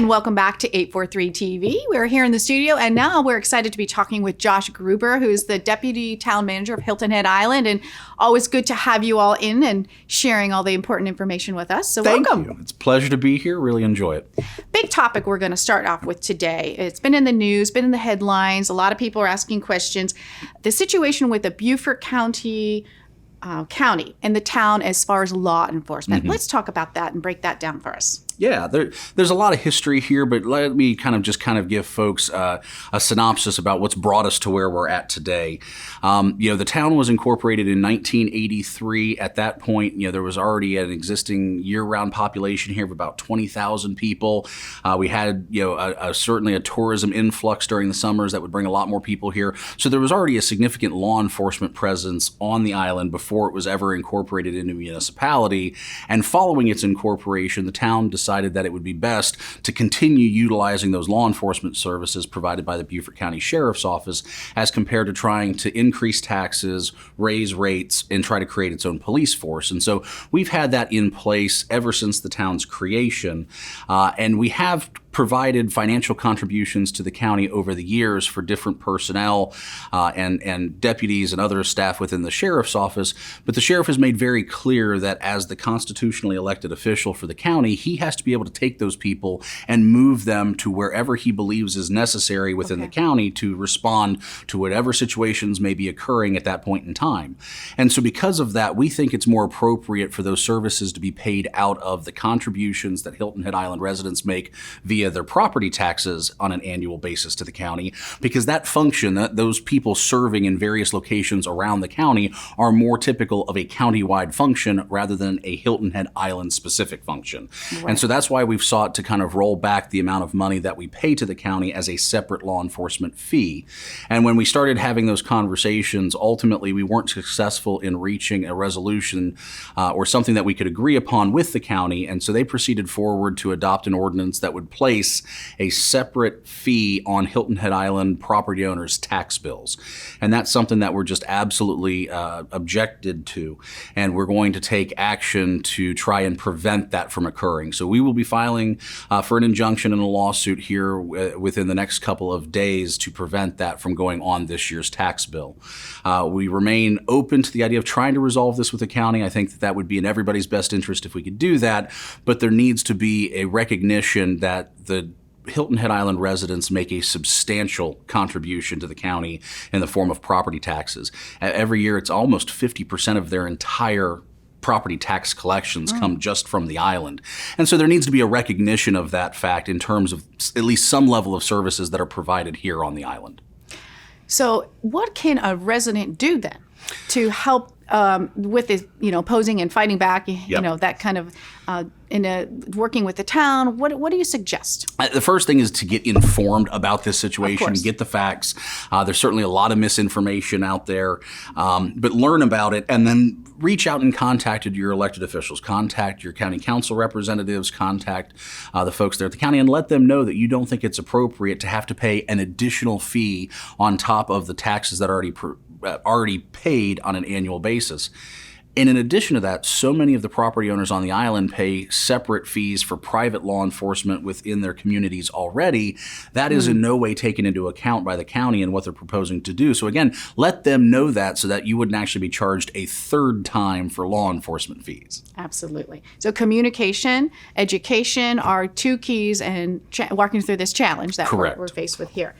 And welcome back to 843 TV. We're here in the studio, and now we're excited to be talking with Josh Gruber, who's the Deputy Town Manager of Hilton Head Island. And always good to have you all in and sharing all the important information with us. So welcome. Thank you. It's a pleasure to be here. Really enjoy it. Big topic we're going to start off with today. It's been in the news, been in the headlines. A lot of people are asking questions. The situation with the Beaufort County and the town as far as law enforcement. Let's talk about that and break that down for us. Yeah, there's a lot of history here, but let me kind of give folks a synopsis about what's brought us to where we're at today. The town was incorporated in 1983. At that point, there was already an existing year-round population here of about 20,000 people. We had, certainly a tourism influx during the summers that would bring a lot more people here. So there was already a significant law enforcement presence on the island before it was ever incorporated into a municipality. And following its incorporation, the town decided that it would be best to continue utilizing those law enforcement services provided by the Beaufort County Sheriff's Office as compared to trying to increase taxes, raise rates, and try to create its own police force. And so we've had that in place ever since the town's creation, and we have provided financial contributions to the county over the years for different personnel and deputies and other staff within the sheriff's office. But the sheriff has made very clear that as the constitutionally elected official for the county, he has to be able to take those people and move them to wherever he believes is necessary within the county to respond to whatever situations may be occurring at that point in time. And so because of that, we think it's more appropriate for those services to be paid out of the contributions that Hilton Head Island residents make via their property taxes on an annual basis to the county, because that function, those people serving in various locations around the county are more typical of a countywide function rather than a Hilton Head Island specific function. Right. And so that's why we've sought to kind of roll back the amount of money that we pay to the county as a separate law enforcement fee. And when we started having those conversations, ultimately we weren't successful in reaching a resolution or something that we could agree upon with the county. And so they proceeded forward to adopt an ordinance that would place a separate fee on Hilton Head Island property owners' tax bills. And that's something that we're just absolutely objected to. And we're going to take action to try and prevent that from occurring. So we will be filing for an injunction and a lawsuit here within the next couple of days to prevent that from going on this year's tax bill. We remain open to the idea of trying to resolve this with the county. I think that would be in everybody's best interest if we could do that, but there needs to be a recognition that the Hilton Head Island residents make a substantial contribution to the county in the form of property taxes. Every year, it's almost 50% of their entire property tax collections come just from the island. And so there needs to be a recognition of that fact in terms of at least some level of services that are provided here on the island. So what can a resident do then to help with this, opposing and fighting back, that kind of working with the town? What do you suggest? The first thing is to get informed about this situation, get the facts. There's certainly a lot of misinformation out there, but learn about it and then reach out and contact your elected officials, contact your county council representatives, contact the folks there at the county and let them know that you don't think it's appropriate to have to pay an additional fee on top of the taxes that are already paid on an annual basis. And in addition to that, so many of the property owners on the island pay separate fees for private law enforcement within their communities already. That is in no way taken into account by the county and what they're proposing to do. So again, let them know that so that you wouldn't actually be charged a third time for law enforcement fees. Absolutely. So communication, education are two keys in walking through this challenge that we're faced with here.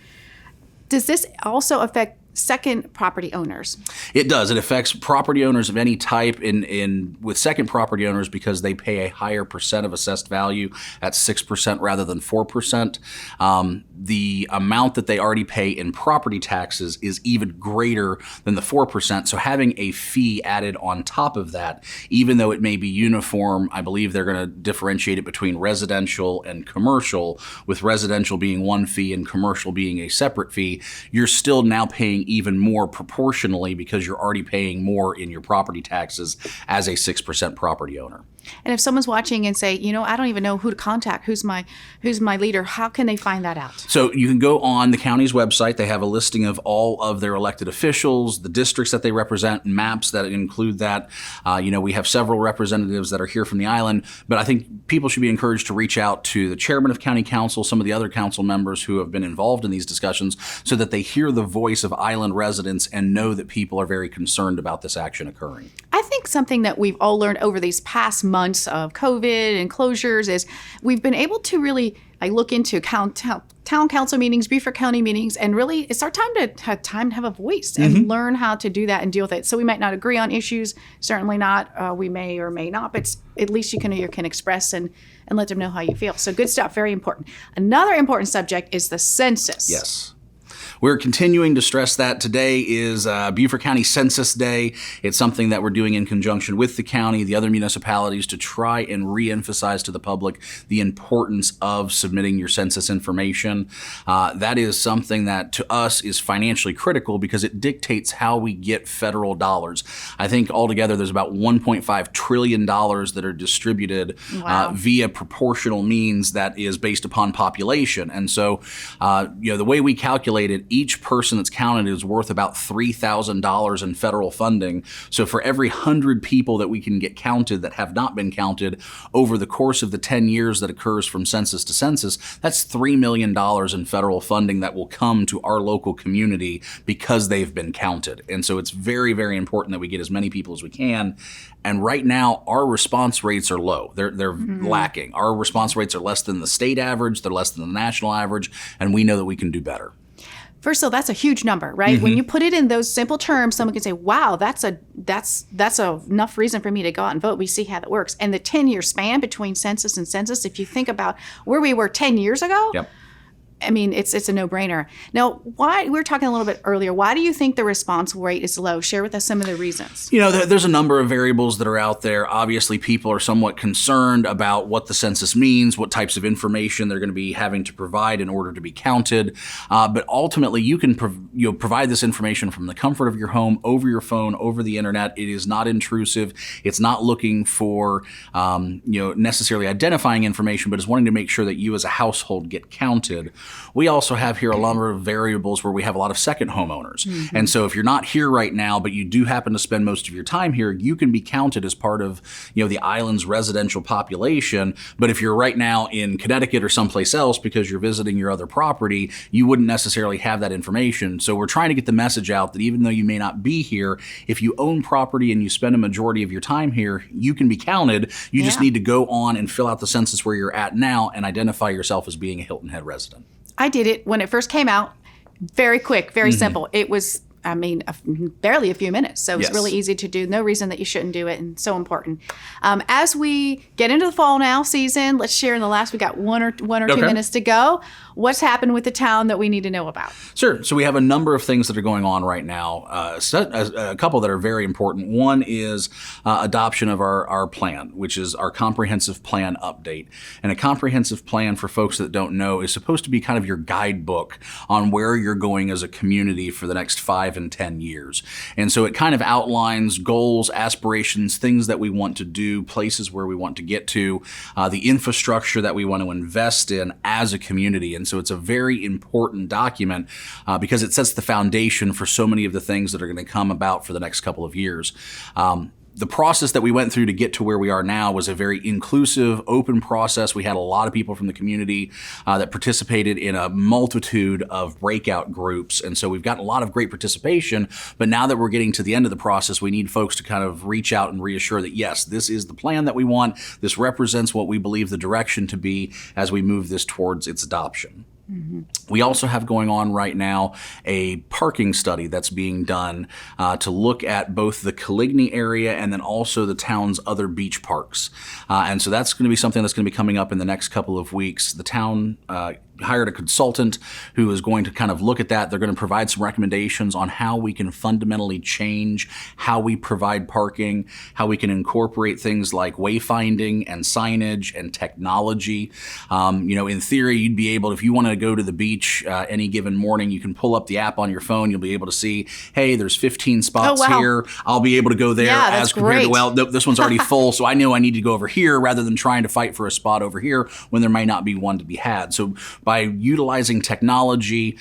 Does this also affect second property owners? It does. It affects property owners of any type with second property owners because they pay a higher percent of assessed value at 6% rather than 4%. The amount that they already pay in property taxes is even greater than the 4%. So having a fee added on top of that, even though it may be uniform, I believe they're going to differentiate it between residential and commercial, with residential being one fee and commercial being a separate fee. You're still now paying even more proportionally because you're already paying more in your property taxes as a 6% property owner. And if someone's watching and say, I don't even know who to contact, who's my leader, how can they find that out? So you can go on the county's website. They have a listing of all of their elected officials, the districts that they represent, maps that include that. We have several representatives that are here from the island, but I think people should be encouraged to reach out to the chairman of county council, some of the other council members who have been involved in these discussions, so that they hear the voice of island residents and know that people are very concerned about this action occurring. I think something that we've all learned over these past months of COVID and closures is we've been able to really look into town council meetings, Beaufort County meetings, and really it's our time to have a voice and learn how to do that and deal with it. So we might not agree on issues, certainly not. We may or may not, but at least you can express and let them know how you feel. So good stuff, very important. Another important subject is the census. Yes. We're continuing to stress that today is Beaufort County Census Day. It's something that we're doing in conjunction with the county, the other municipalities, to try and reemphasize to the public the importance of submitting your census information. That is something that to us is financially critical because it dictates how we get federal dollars. I think altogether there's about $1.5 trillion that are distributed via proportional means that is based upon population. And so, the way we calculate it, each person that's counted is worth about $3,000 in federal funding. So for every 100 people that we can get counted that have not been counted over the course of the 10 years that occurs from census to census, that's $3 million in federal funding that will come to our local community because they've been counted. And so it's very, very important that we get as many people as we can. And right now, our response rates are low. They're lacking. Our response rates are less than the state average. They're less than the national average. And we know that we can do better. First of all, that's a huge number, right? When you put it in those simple terms, someone can say, wow, that's enough reason for me to go out and vote. We see how that works. And the 10-year span between census and census, if you think about where we were 10 years ago, Yep. I mean, it's a no-brainer. Now, we were talking a little bit earlier. Why do you think the response rate is low? Share with us some of the reasons. There's a number of variables that are out there. Obviously, people are somewhat concerned about what the census means, what types of information they're going to be having to provide in order to be counted. But ultimately, you can provide this information from the comfort of your home, over your phone, over the internet. It is not intrusive. It's not looking for necessarily identifying information, but is wanting to make sure that you as a household get counted. We also have here a number of variables where we have a lot of second homeowners. And so if you're not here right now, but you do happen to spend most of your time here, you can be counted as part of the island's residential population. But if you're right now in Connecticut or someplace else because you're visiting your other property, you wouldn't necessarily have that information. So we're trying to get the message out that even though you may not be here, if you own property and you spend a majority of your time here, you can be counted. You just need to go on and fill out the census where you're at now and identify yourself as being a Hilton Head resident. I did it when it first came out. Very quick, very simple. It was, barely a few minutes. So it was really easy to do. No reason that you shouldn't do it, and so important. As we get into the fall now season, let's share in the last, we got one or 2 minutes to go. What's happened with the town that we need to know about? Sure. So we have a number of things that are going on right now. A couple that are very important. One is adoption of our plan, which is our comprehensive plan update. And a comprehensive plan, for folks that don't know, is supposed to be kind of your guidebook on where you're going as a community for the next 5 and 10 years. And so it kind of outlines goals, aspirations, things that we want to do, places where we want to get to, the infrastructure that we want to invest in as a community. And so it's a very important document because it sets the foundation for so many of the things that are going to come about for the next couple of years. The process that we went through to get to where we are now was a very inclusive, open process. We had a lot of people from the community that participated in a multitude of breakout groups. And so we've gotten a lot of great participation. But now that we're getting to the end of the process, we need folks to kind of reach out and reassure that, yes, this is the plan that we want. This represents what we believe the direction to be as we move this towards its adoption. We also have going on right now a parking study that's being done to look at both the Coligny area and then also the town's other beach parks. And so that's going to be something that's going to be coming up in the next couple of weeks. The town hired a consultant who is going to kind of look at that. They're going to provide some recommendations on how we can fundamentally change how we provide parking, how we can incorporate things like wayfinding and signage and technology. In theory, you'd be able, if you want to go to the beach any given morning, you can pull up the app on your phone. You'll be able to see, hey, there's 15 spots here. I'll be able to go there as compared to, well, this one's already full, so I know I need to go over here rather than trying to fight for a spot over here when there may not be one to be had. So by utilizing technology,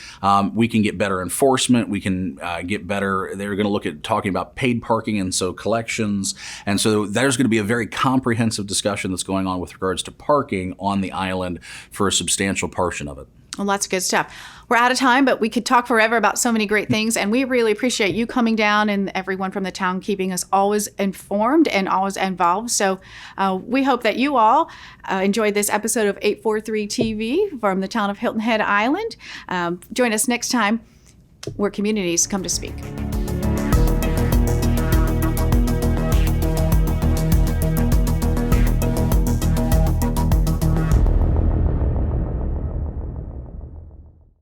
we can get better enforcement. We can get better. They're going to look at talking about paid parking and so collections. And so there's going to be a very comprehensive discussion that's going on with regards to parking on the island for a substantial portion of it. Well, lots of good stuff. We're out of time, but we could talk forever about so many great things. And we really appreciate you coming down and everyone from the town keeping us always informed and always involved. So we hope that you all enjoyed this episode of 843 TV from the town of Hilton Head Island. Join us next time where communities come to speak.